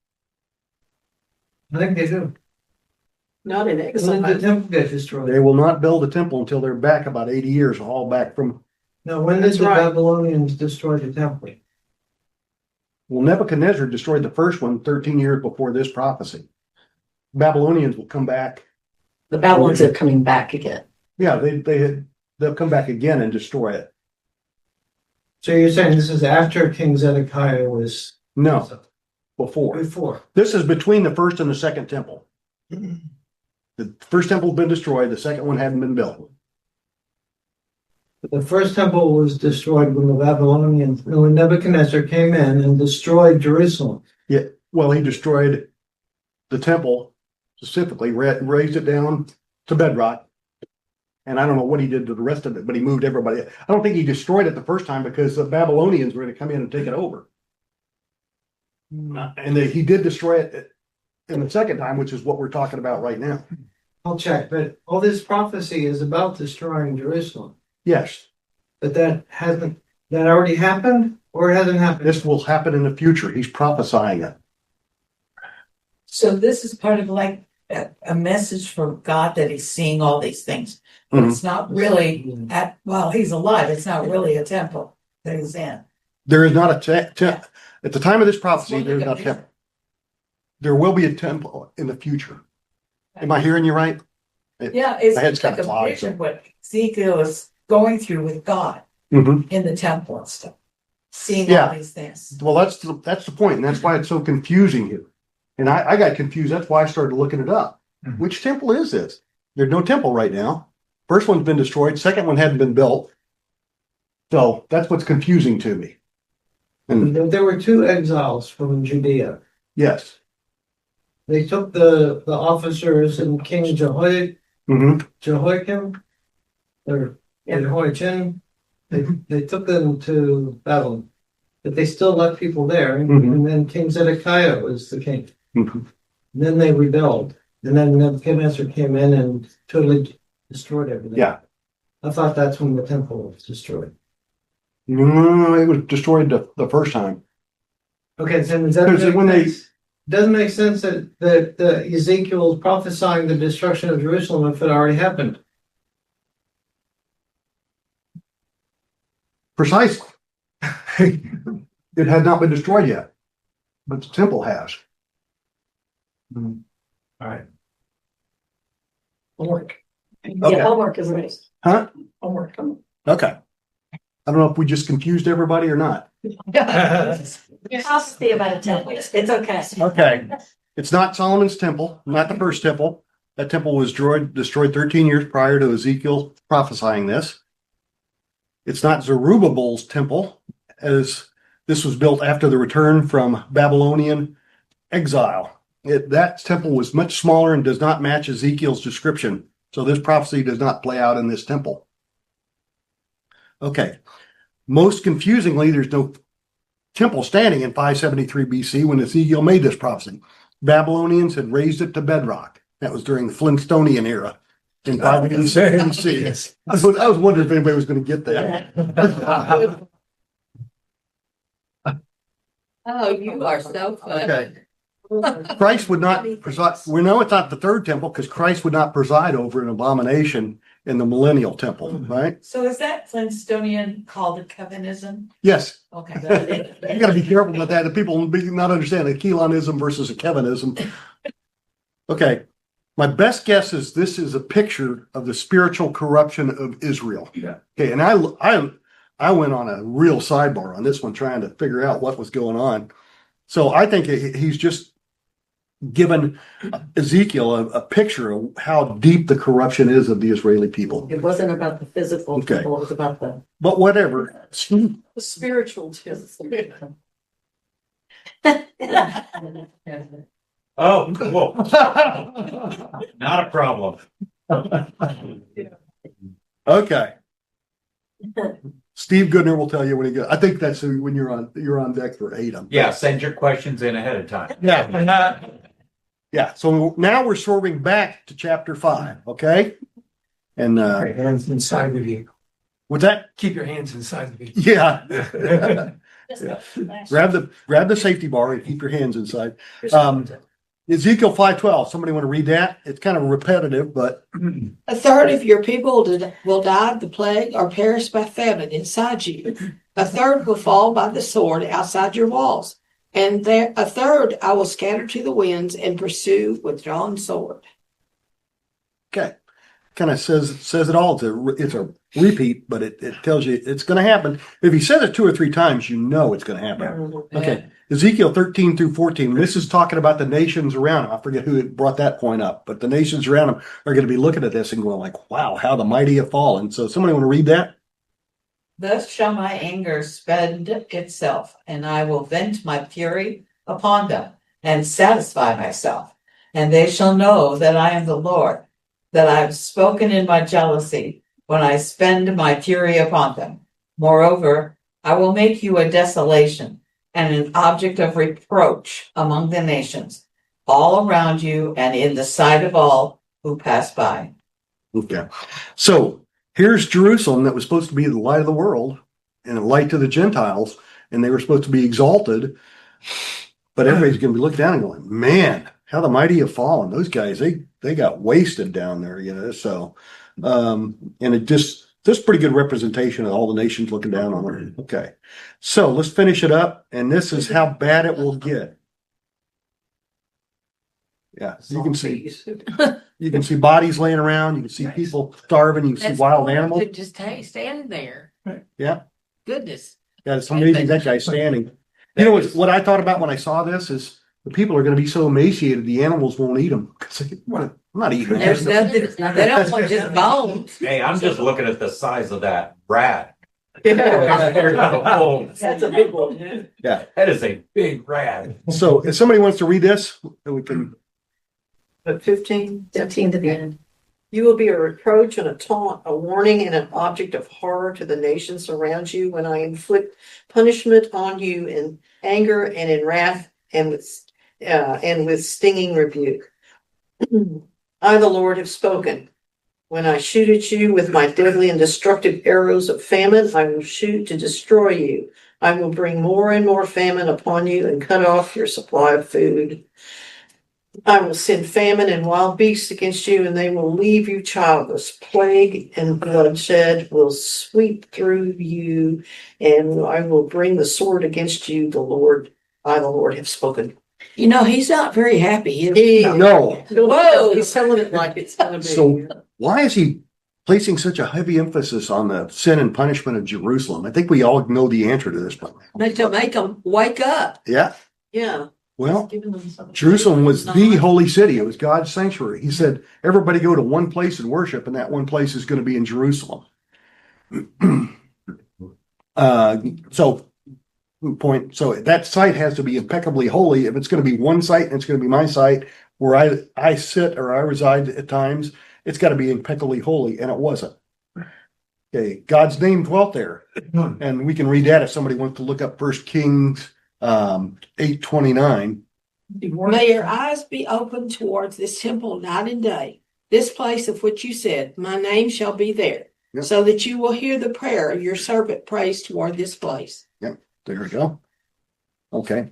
Speaker 14: I think they do.
Speaker 8: Not in
Speaker 14: When
Speaker 8: exile.
Speaker 14: did the temple get destroyed?
Speaker 2: They will not build a temple until they're back about 80 years, all back from.
Speaker 14: No, when did
Speaker 8: That's
Speaker 14: the
Speaker 8: right.
Speaker 14: Babylonians destroy the temple?
Speaker 2: Well, Nebuchadnezzar destroyed the first one 13 years before this prophecy. Babylonians will come back.
Speaker 8: The Babylons are coming back again.
Speaker 2: Yeah, they'll come back again and destroy it.
Speaker 14: So you're saying this is after King Zedekiah was
Speaker 2: No, before.
Speaker 14: before?
Speaker 2: This is between the first and the second temple. The first temple had been destroyed. The second one hadn't been built.
Speaker 14: The first temple was destroyed when the Babylonians, when Nebuchadnezzar came in and destroyed Jerusalem.
Speaker 2: Yeah, well, he destroyed the temple specifically, raised it down to bedrock. And I don't know what he did to the rest of it, but he moved everybody. I don't think he destroyed it the first time because the Babylonians were going to come in and take it over. And he did destroy it in the second time, which is what we're talking about right now.
Speaker 14: I'll check, but all this prophecy is about destroying Jerusalem.
Speaker 2: Yes,
Speaker 14: But that already happened, or it hasn't happened?
Speaker 2: this will happen in the future. He's prophesying it.
Speaker 12: So this is part of like a message from God that he's seeing all these things. But
Speaker 2: Mhm.
Speaker 12: it's not really while he's alive, it's not really a temple that he's in.
Speaker 2: There is not at the time of this prophecy, there is not a temple. There will be a temple in the future. Am I hearing you right?
Speaker 12: Yeah, it's
Speaker 2: My head's
Speaker 12: like
Speaker 2: kinda
Speaker 12: a
Speaker 2: clogged,
Speaker 12: vision what Ezekiel is going through with God
Speaker 2: Mm-hmm.
Speaker 12: in the temple and stuff. Seeing
Speaker 2: Yeah.
Speaker 12: all these things.
Speaker 2: Well, that's the point, and that's why it's so confusing here. And I got confused. That's why I started looking it up.
Speaker 10: Mhm.
Speaker 2: Which temple is this? There's no temple right now. First one's been destroyed. Second one hadn't been built. So that's what's confusing to me. And
Speaker 14: There were two exiles from Judea.
Speaker 2: yes.
Speaker 14: They took the officers and King
Speaker 2: Mm-hmm.
Speaker 14: Jehoiakim, or Jehoiachin, they took them to Babylon. But they still left people there,
Speaker 2: Mhm.
Speaker 14: and then King Zedekiah was the king.
Speaker 2: Mm-hmm.
Speaker 14: Then they rebelled, and then Nebuchadnezzar came in and totally destroyed everything.
Speaker 2: Yeah.
Speaker 14: I thought that's when the temple was destroyed.
Speaker 2: No, it was destroyed the first time.
Speaker 14: Okay, so does that
Speaker 2: Because
Speaker 14: make
Speaker 2: when they-
Speaker 14: sense? Doesn't make sense that Ezekiel is prophesying the destruction of Jerusalem if it already happened.
Speaker 2: Precisely. It had not been destroyed yet, but the temple has.
Speaker 14: All right.
Speaker 13: Homework.
Speaker 2: Okay.
Speaker 13: Yeah, homework is raised.
Speaker 2: Huh?
Speaker 13: Homework.
Speaker 2: Okay. I don't know if we just confused everybody or not.
Speaker 4: I'll see about a temple. It's okay.
Speaker 2: Okay. It's not Solomon's temple, not the first temple. That temple was destroyed 13 years prior to Ezekiel prophesying this. It's not Zerubbabel's temple, as this was built after the return from Babylonian exile. That temple was much smaller and does not match Ezekiel's description. So this prophecy does not play out in this temple. Okay. Most confusingly, there's no temple standing in 573 BC when Ezekiel made this prophecy. Babylonians had razed it to bedrock. That was during the Flintstonian era in 586 BC. I was wondering if anybody was going to get that.
Speaker 12: Oh, you are so funny.
Speaker 2: Okay. Christ would not preside. We know it's not the third temple because Christ would not preside over an abomination in the millennial temple, right?
Speaker 12: So is that Flintstonian called a covenism?
Speaker 2: Yes.
Speaker 12: Okay.
Speaker 2: You got to be careful about that. The people not understand a Keelonism versus a Kevinism. Okay. My best guess is this is a picture of the spiritual corruption of Israel.
Speaker 10: Yeah.
Speaker 2: Okay. And I went on a real sidebar on this one, trying to figure out what was going on. So I think he's just given Ezekiel a picture of how deep the corruption is of the Israeli people.
Speaker 4: It wasn't about the physical
Speaker 2: Okay.
Speaker 4: people, it was about the
Speaker 2: But whatever.
Speaker 8: The spiritual too.
Speaker 5: Oh, cool. Not a problem.
Speaker 2: Okay. Steve Goodner will tell you when he gets. I think that's when you're on deck for 8.
Speaker 5: Yeah, send your questions in ahead of time.
Speaker 2: Yeah. Yeah. So now we're swerving back to chapter 5. Okay. And
Speaker 10: Hands inside the vehicle.
Speaker 2: what's that?
Speaker 10: Keep your hands inside the vehicle.
Speaker 2: Yeah. Grab the safety bar and keep your hands inside. Ezekiel 5:12. Somebody want to read that? It's kind of repetitive, but
Speaker 11: A third of your people will die of the plague or perish by famine inside you. A third will fall by the sword outside your walls. And a third I will scatter to the winds and pursue with drawn sword.
Speaker 2: okay. Kind of says it all. It's a repeat, but it tells you it's going to happen. If he says it 2 or 3 times, you know it's going to happen. Okay. Ezekiel 13 through 14. This is talking about the nations around him. I forget who brought that point up, but the nations around him are going to be looking at this and going like, wow, how the mighty have fallen. So somebody want to read that?
Speaker 12: Thus shall my anger spend itself, and I will vent my fury upon them, and satisfy myself. And they shall know that I am the Lord, that I have spoken in my jealousy, when I spend my fury upon them. Moreover, I will make you a desolation, and an object of reproach among the nations, all around you, and in the sight of all who pass by.
Speaker 2: Okay. So here's Jerusalem that was supposed to be the light of the world and a light to the Gentiles, and they were supposed to be exalted. But everybody's going to be looking down and going, man, how the mighty have fallen. Those guys, they got wasted down there, you know. So, and it just pretty good representation of all the nations looking down on them. Okay. So let's finish it up. And this is how bad it will get. Yeah. You can see bodies laying around. You can see people starving. You can see wild animals.
Speaker 11: Just standing there.
Speaker 2: Yeah.
Speaker 11: Goodness.
Speaker 2: Yeah. It's amazing that guy's standing. You know what I thought about when I saw this is the people are going to be so emaciated the animals won't eat them. I'm not eating
Speaker 11: There's
Speaker 2: that.
Speaker 11: nothing, they don't want just bones.
Speaker 5: Hey, I'm just looking at the size of that rat.
Speaker 4: That's a big one.
Speaker 2: Yeah.
Speaker 5: That is a big rat.
Speaker 2: So if somebody wants to read this, then we can.
Speaker 8: But 15.
Speaker 4: 15 to the end.
Speaker 8: You will be a reproach and a taunt, a warning and an object of horror to the nations around you when I inflict punishment on you in anger and in wrath and with stinging rebuke. I, the Lord, have spoken. When I shoot at you with my deadly and destructive arrows of famine, I will shoot to destroy you. I will bring more and more famine upon you and cut off your supply of food. I will send famine and wild beasts against you, and they will leave you childless. Plague and bloodshed will sweep through you, and I will bring the sword against you. I, the Lord, have spoken.
Speaker 11: You know, he's not very happy.
Speaker 2: No.
Speaker 8: Whoa, he's telling it like it's going to be.
Speaker 2: So why is he placing such a heavy emphasis on the sin and punishment of Jerusalem? I think we all know the answer to this, but
Speaker 11: Make them wake up.
Speaker 2: yeah.
Speaker 11: Yeah.
Speaker 2: Well, Jerusalem was the holy city. It was God's sanctuary. He said, everybody go to one place and worship, and that one place is going to be in Jerusalem. So that site has to be impeccably holy. If it's going to be one site and it's going to be my site where I sit or I reside at times, it's got to be impeccably holy, and it wasn't. Okay, God's name dwelt there. And we can read that if somebody wants to look up 1 Kings 8:29.
Speaker 11: May your eyes be open towards this temple night and day, this place of which you said, my name shall be there, so that you will hear the prayer of your servant prays toward this place.
Speaker 2: Yep, there we go. Okay.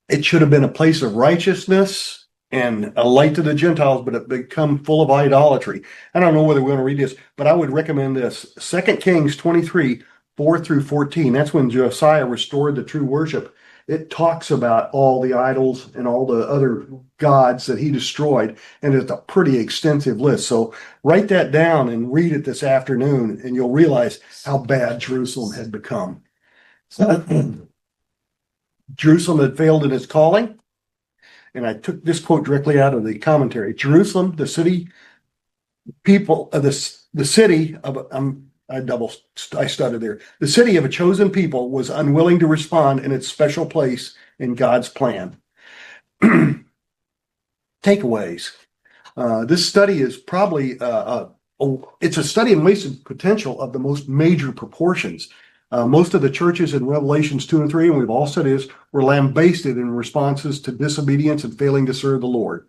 Speaker 2: It should have been a place of righteousness and a light to the Gentiles, but it become full of idolatry. I don't know whether we want to read this, but I would recommend this. 2 Kings 23, 4-14. That's when Josiah restored the true worship. It talks about all the idols and all the other gods that he destroyed, and it's a pretty extensive list. So write that down and read it this afternoon, and you'll realize how bad Jerusalem had become. Jerusalem had failed in its calling, and I took this quote directly out of the commentary. Jerusalem, the city, people of the city of I stuttered there. The city of a chosen people was unwilling to respond in its special place in God's plan. Takeaways. This study is probably it's a study in wasted potential of the most major proportions. Most of the churches in Revelations 2 and 3, and we've all said this, were lambasted in responses to disobedience and failing to serve the Lord.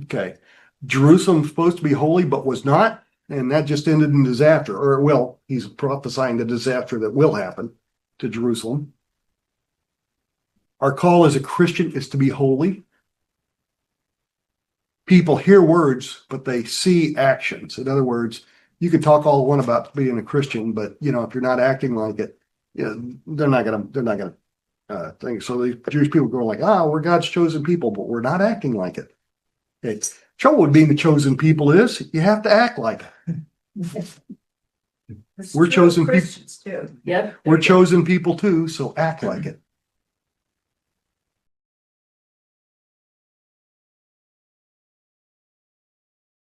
Speaker 2: Okay. Jerusalem's supposed to be holy, but was not. And that just ended in disaster. Or, well, he's prophesying the disaster that will happen to Jerusalem. Our call as a Christian is to be holy. People hear words, but they see actions. In other words, you can talk all one about being a Christian, but if you're not acting like it, they're not gonna think. So the Jewish people go like, we're God's chosen people, but we're not acting like it. Okay. Trouble with being the chosen people is you have to act like it. We're chosen people.
Speaker 4: Christians too. Yep.
Speaker 2: We're chosen people too, so act like it.